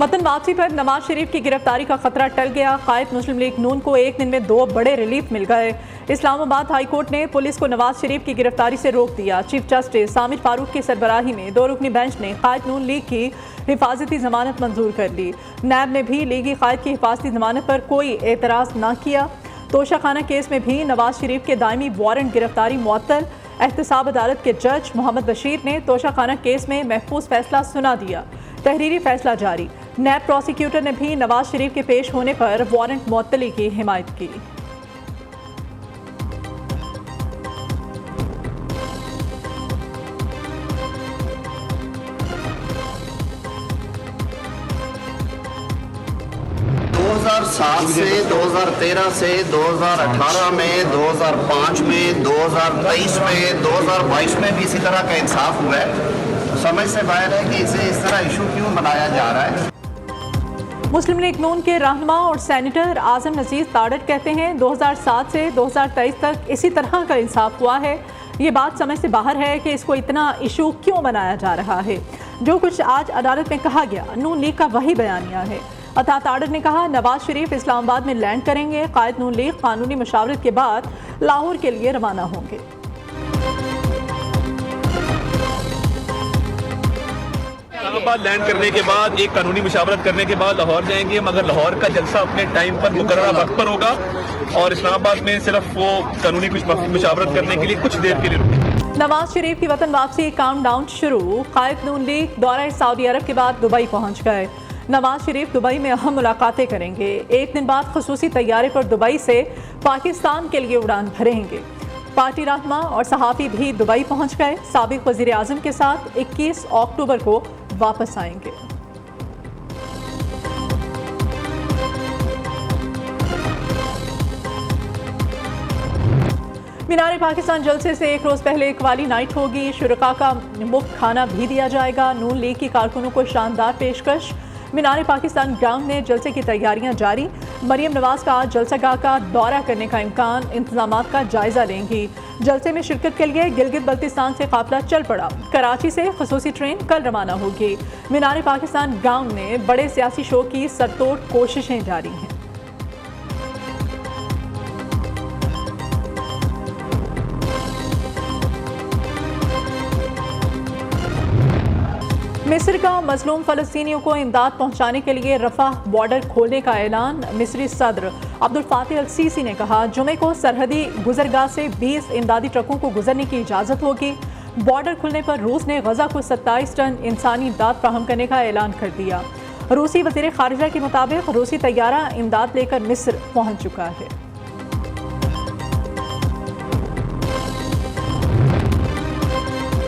वतन वापसी पर नवाज शरीफ की गिरफ्तारी का खतरा टल गया। कायद मुस्लिम लीग नून को एक दिन में 2 बड़े रिलीफ मिल गए। इस्लामाबाद हाई कोर्ट ने पुलिस को नवाज शरीफ की गिरफ्तारी से रोक दिया। चीफ जस्टिस सामिर फारूक की सरबराही में 2 रुकनी बेंच ने कायद नून लीग की हिफाजती जमानत मंजूर कर ली। नैब ने भी लीगी कायद की हिफाजती जमानत पर कोई एतराज़ न किया। तोशाखाना केस में भी नवाज शरीफ के दायमी वारंट गिरफ्तारी मुअत्तल। एहतसाब अदालत के जज मोहम्मद बशीर ने तोशाखाना केस में महफूज फैसला सुना दिया। तहरीरी फैसला जारी। नैब प्रोसिक्यूटर ने भी नवाज शरीफ के पेश होने पर वारंट मुअत्तली की हिमायत की। से 2013 से 2018 में 2005 में 2023 में 2022 में भी इसी तरह का इंसाफ हुआ है। समझ से बाहर है कि इसे इस तरह इशू क्यों बनाया जा रहा है। मुस्लिम लीग नून के रहनुमा और सेनेटर आजम नजीर ताड़ड़ कहते हैं 2007 से 2023 तक इसी तरह का इंसाफ हुआ है। ये बात समझ से बाहर है कि इसको इतना इशू क्यों बनाया जा रहा है। जो कुछ आज अदालत में कहा गया नून लीग का वही बयानिया है। अता ताड़ड़ ने कहा नवाज शरीफ इस्लामाबाद में लैंड करेंगे। कायद नून लीग कानूनी मशावरत के बाद लाहौर के लिए रवाना होंगे। इस्लामाबाद लैंड करने के बाद एक कानूनी मुशावरत करने के बाद लाहौर जाएंगे, मगर लाहौर का जलसा अपने टाइम पर मुकर्रर वक्त पर होगा और इस्लामाबाद में सिर्फ वो कानूनी कुछ मुशावरत करने के लिए कुछ देर के लिए रुकेंगे। नवाज शरीफ की वतन वापसी काउंटडाउन शुरू। कायद नून लीग दौरा सऊदी अरब के बाद दुबई पहुंच गए। नवाज शरीफ दुबई में अहम मुलाकातें करेंगे। एक दिन बाद खसूसी तैयारे पर दुबई से पाकिस्तान के लिए उड़ान भरेंगे। पार्टी रहनुमा और सहाफ़ी भी दुबई पहुंच गए। साबिक वज़ीर आज़म के साथ 21 अक्टूबर को वापस आएंगे। मीनार पाकिस्तान जलसे से एक रोज़ पहले कवाली नाइट होगी। शुरका का मुफ्त खाना भी दिया जाएगा। नून लीग की कारकुनों को शानदार पेशकश। मीनार पाकिस्तान ग्राउंड में जलसे की तैयारियां जारी। मरियम नवाज का जलसागाह का दौरा करने का इम्कान। इंतजामात का जायजा लेंगी। जलसे में शिरकत के लिए गिलगित बल्तिस्तान से काफिला चल पड़ा। कराची से खसूसी ट्रेन कल रवाना होगी। मीनार पाकिस्तान ग्राउंड में बड़े सियासी शो की सरतोड़ कोशिशें जारी हैं। मिस्र का मजलूम फ़लस्तीनियों को इमदाद पहुंचाने के लिए रफ़ाह बॉर्डर खोलने का ऐलान। मिस्री सदर अब्दुल फातिह अल सीसी ने कहा जुमे को सरहदी गुजरगाह से 20 इमदादी ट्रकों को गुजरने की इजाज़त होगी। बॉर्डर खुलने पर रूस ने गजा को 27 टन इंसानी इमदाद फ्राहम करने का ऐलान कर दिया। रूसी वज़ीर ख़ारिजा के मुताबिक रूसी तैयारा इमदाद लेकर मिस्र पहुँच चुका है।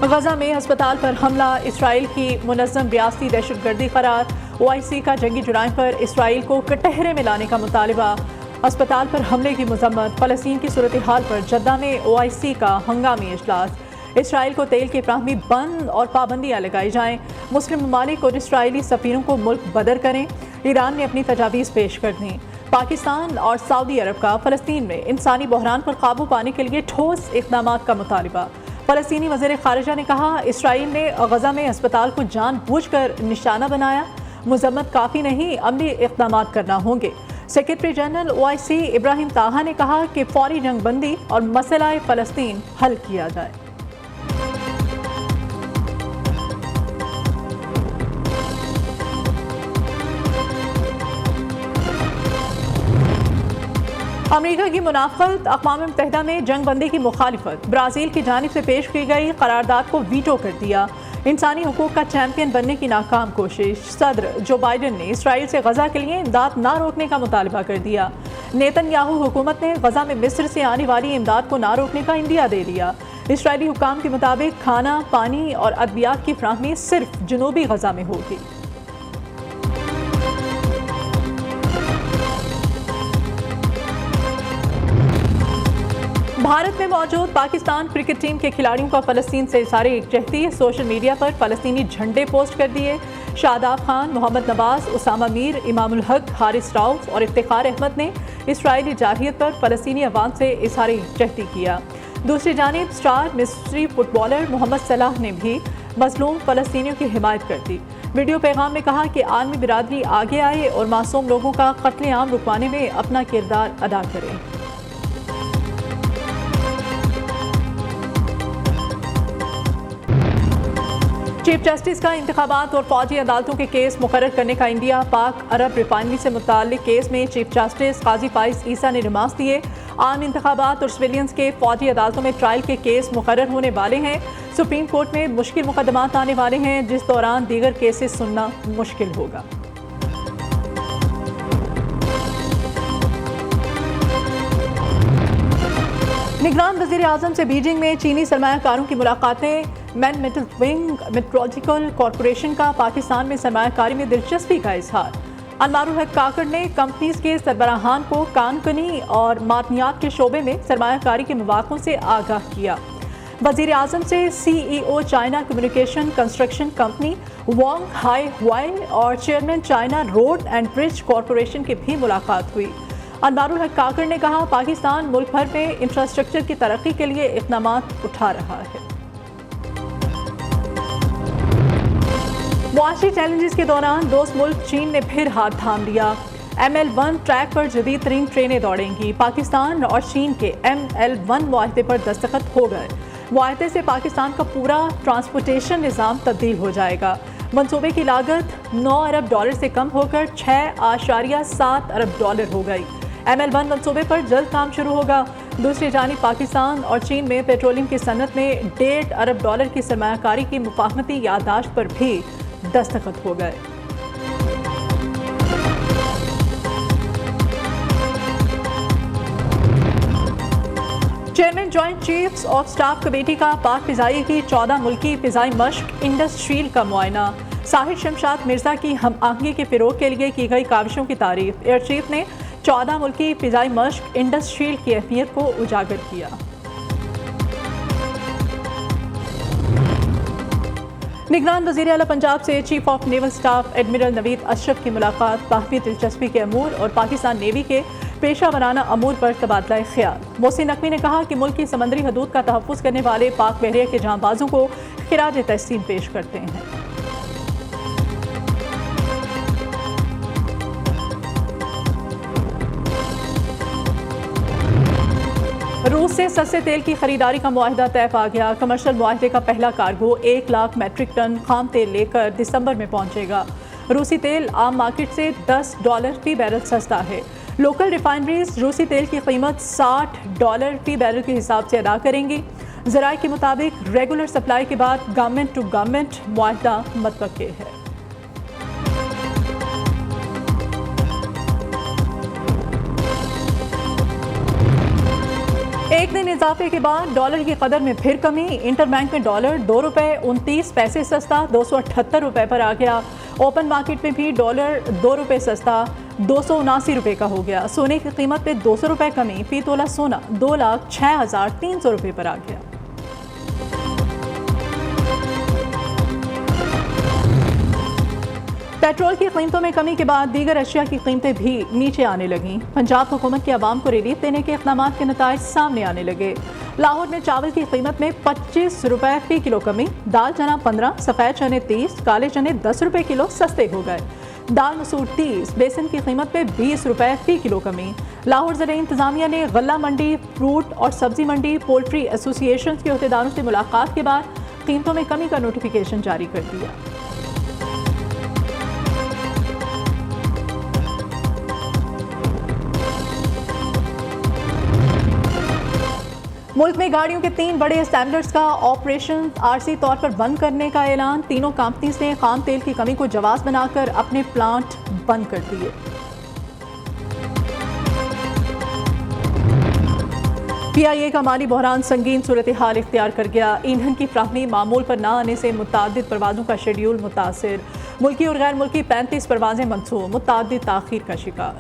गजा में अस्पताल पर हमला इसराइल की मुनज़्ज़म रियासती दहशतगर्दी करार। OIC का जंगी जुराइम पर इसराइल को कटहरे में लाने का मुतालबा। अस्पताल पर हमले की मजम्मत। फ़लस्तीन की सूरत हाल पर जद्दा में OIC का हंगामी इजलास। इसराइल को तेल की फ्राहमी बंद और पाबंदियाँ लगाई जाएँ। मुस्लिम ममालिक और इसराइली सफ़ीरों को मुल्क बदर करें। ईरान ने अपनी तजावीज़ पेश कर दी। पाकिस्तान और सऊदी अरब का फ़लस्तीन में इंसानी बहरान पर काबू पाने के लिए ठोस इक़दाम का मुतालबा। फ़लस्तीनी वज़ीर ख़ारिजा ने कहा इसराइल ने गजा में अस्पताल को जानबूझकर निशाना बनाया। मजम्मत काफ़ी नहीं, अमली इक़दाम करना होंगे। सेक्रेटरी जनरल OIC इब्राहिम ताहा ने कहा कि फौरी जंगबंदी और मसला फ़लस्तीन हल किया जाए। अमेरिका की मुनाफत अक़वाम मुत्तहिदा में जंग बंदी की मुखालिफत। ब्राज़ील की जानिब से पेश की गई करारदाद को वीटो कर दिया। इंसानी हुकूक का चैंपियन बनने की नाकाम कोशिश। सदर जो बाइडन ने इसराइल से गजा के लिए इमदाद ना रोकने का मुतालबा कर दिया। नेतन्याहू हुकूमत ने गजा में मिस्र से आने वाली इमदाद को ना रोकने का इंदिया दे दिया। इसराइली हुकाम के मुताबिक खाना, पानी और अद्वियात की फ्राहमी सिर्फ जनूबी गजा में होगी। भारत में मौजूद पाकिस्तान क्रिकेट टीम के खिलाड़ियों का फ़लस्तीन से इज़हार यकजहती। सोशल मीडिया पर फ़लस्तीनी झंडे पोस्ट कर दिए। शादाब खान, मोहम्मद नवाज, उसामा मीर, इमामुल हक, हारिस राउफ और इफ्तिखार अहमद ने इसराइली जारहियत पर फ़लस्तीनी अवाम से इज़हार यकजहती किया। दूसरी जानिब स्टार मिस्री फुटबॉलर मोहम्मद सलाह ने भी मजलूम फ़लस्तीनियों की हिमायत कर दी। वीडियो पैगाम में कहा कि आलमी बिरादरी आगे आए और मासूम लोगों का कत्लेआम रुकवाने में अपना किरदार अदा करे। चीफ जस्टिस का इंतखाबात और फौजी अदालतों के केस मुकर्रर करने का इंडिया पाक अरब रिफाइनरी से मुताल्लिक केस में चीफ जस्टिस काजी फाइज ईसा ने रिमार्क्स दिए। आम इंतखाबात और सिविलियंस के फौजी अदालतों में ट्रायल के केस मुकर्रर होने वाले हैं। सुप्रीम कोर्ट में मुश्किल मुकदमात आने वाले हैं, जिस दौरान दीगर केसेस सुनना मुश्किल होगा। निगरान वज़ीर आज़म से बीजिंग में चीनी सरमायाकारों की मुलाकातें। Man metal wing metallurgical corporation का पाकिस्तान में सरमायाकारी में दिलचस्पी का इजहार। अनवारुल हक काकड़ ने कंपनीज के सरबराहान को कानूनी और मादनियात के शोबे में सरमायाकारी के मौक़ों से आगाह किया। वज़ीर आज़म से CEO China communication construction company Wang Hai Huai और chairman China road and bridge corporation की भी मुलाकात हुई। अनवारुल हक काकड़ ने कहा, पाकिस्तान मुल्क भर में इंफ्रास्ट्रक्चर की तरक्की के लिए इक़दामात उठा रहा है। मुआशी चैलेंजेस के दौरान दोस्त मुल्क चीन ने फिर हाथ थाम लिया। ML1 ट्रैक पर जदीद तरीन ट्रेनें दौड़ेंगी। पाकिस्तान और चीन के ML1 मुआहदे पर दस्तखत हो गए। मुआहदे से पाकिस्तान का पूरा ट्रांसपोर्टेशन निज़ाम तब्दील हो जाएगा। मंसूबे की लागत $9 अरब से कम होकर $6.7 अरब हो गई। ML1 मंसूबे पर जल्द काम शुरू होगा। दूसरी जानिब पाकिस्तान और चीन में पेट्रोलियम की सनत में $1.5 अरब की सरमायाकारी की मुफाहमती याददाश्त पर भी दस्तखत हो गए। Chairman joint chiefs of staff committee का पाक फिजाई की 14 मुल्की फिजाई मश्क इंडस्ट्रील का मुआयना। साहिर शमशाद मिर्जा की हम आहंगी के फिरोग के लिए की गई काविशों की तारीफ। एयर चीफ ने 14 मुल्की फिजाई मश्क इंडस्ट्रील की अहमियत को उजागर किया। निगरान वज़ीर आला पंजाब से chief of naval staff admiral Naveed Ashraf की मुलाकात। बाहमी दिलचस्पी के अमूर और पाकिस्तान नेवी के पेशा वराना अमूर पर तबादला ख्याल। मोहसिन नकवी ने कहा कि मुल्क की समंदरी हदूद का तहफ़्फ़ुज़ करने वाले पाक बहरिया के जांबाजों को खिराज तहसीन पेश करते हैं। रूस से सस्ते तेल की खरीदारी का मुआहदा तय पा गया। कमर्शियल मुआहदे का पहला कार्गो 1 लाख मैट्रिक टन खाम तेल लेकर दिसंबर में पहुंचेगा। रूसी तेल आम मार्केट से $10 फी बैरल सस्ता है। लोकल रिफाइनरीज रूसी तेल की कीमत $60 फी बैरल के हिसाब से अदा करेंगी। ज़राए के मुताबिक रेगुलर सप्लाई के बाद गवर्नमेंट टू गवर्नमेंट मुआहदा मुतवक्के है। एक दिन इजाफे के बाद डॉलर की कदर में फिर कमी। इंटरबैंक में डॉलर $2.29 सस्ता $278 पर आ गया। ओपन मार्केट में भी डॉलर $2 सस्ता $279 का हो गया। सोने की कीमत में $200 कमी। फी तोला सोना 2,06,300 रुपये पर आ गया। पेट्रोल की कीमतों में कमी के बाद दीगर अशिया की कीमतें भी नीचे आने लगीं। पंजाब हुकूमत के अवाम को रिलीफ देने के इक़दाम के नताइज सामने आने लगे। लाहौर में चावल की कीमत में ₹25 फी किलो कमी। दाल चना 15, सफ़ेद चने 30, काले चने ₹10 किलो सस्ते हो गए। दाल मसूर 30, बेसन की कीमत में ₹20 फी किलो कमी। लाहौर ज़िला इंतज़ामिया ने गल्ला मंडी, फ्रूट और सब्जी मंडी, पोल्ट्री एसोसिएशन के अहदेदारों से मुलाकात के बाद कीमतों में कमी का नोटिफिकेशन जारी कर दिया। मुल्क में गाड़ियों के 3 बड़े स्टैंडर्ड्स का ऑपरेशन आरसी तौर पर बंद करने का ऐलान। तीनों कंपनीज ने खाम तेल की कमी को जवाब बनाकर अपने प्लांट बंद कर दिए। PIA का माली बहरान संगीन सूरत हाल इख्तियार कर गया। ईंधन की फ्राहमी मामूल पर न आने से मुतअद्दिद परवाज़ों का शेड्यूल मुतासिर। मुल्की और गैर मुल्की 35 परवाज़ें मनसूख, मुतअद्दिद ताख़ीर का शिकार।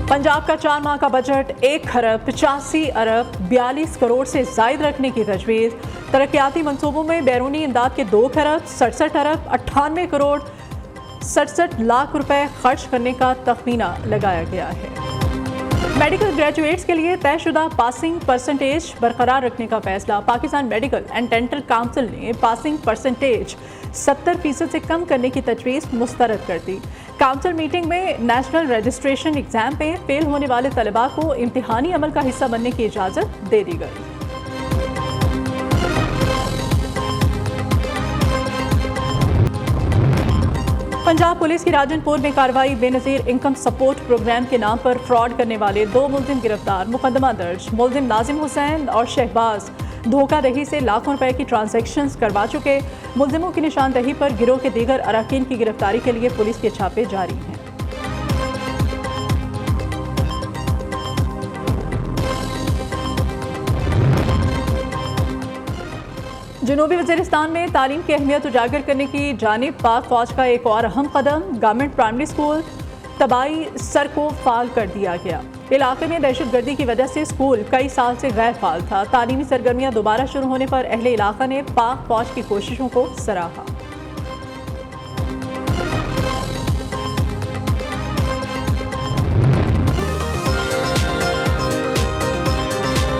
पंजाब का 4 माह का बजट 1,85,42 करोड़ से जायद रखने की तजवीज़। तरक्याती मनसूबों में बैरूनी इमदाद के 2,67,98 करोड़ 67 लाख रुपए खर्च करने का तखमीना लगाया गया है। मेडिकल ग्रेजुएट्स के लिए तयशुदा पासिंग परसेंटेज बरकरार रखने का फैसला। Pakistan medical and dental council ने पासिंग परसेंटेज 70% से कम करने की तजवीज़ मुस्तरद कर दी। काउंसिल मीटिंग में नेशनल रजिस्ट्रेशन एग्जाम में फेल होने वाले तलबा को इम्तिहानी अमल का हिस्सा बनने की इजाज़त दे दी गई। पंजाब पुलिस की राजनपुर में कार्रवाई। बेनज़ीर इनकम सपोर्ट प्रोग्राम के नाम पर फ्रॉड करने वाले 2 मुलजिम गिरफ्तार। मुकदमा दर्ज। मुलजिम नाजिम हुसैन और शहबाज धोखादही से लाखों रुपए की ट्रांजैक्शंस करवा चुके। मुलजिमों की निशानदही पर गिरोह के दीगर अराकीन की गिरफ्तारी के लिए पुलिस के छापे जारी हैं। जनूबी वज़ीरिस्तान में तालीम की अहमियत उजागर करने की जानिब पाक फौज का एक और अहम कदम। गवर्नमेंट प्राइमरी स्कूल तबाई सर को फाल कर दिया गया। इलाके में दहशतगर्दी की वजह से स्कूल कई साल से गैर फाल था। तालीमी सरगर्मियां दोबारा शुरू होने पर अहले इलाका ने पाक फौज की कोशिशों को सराहा।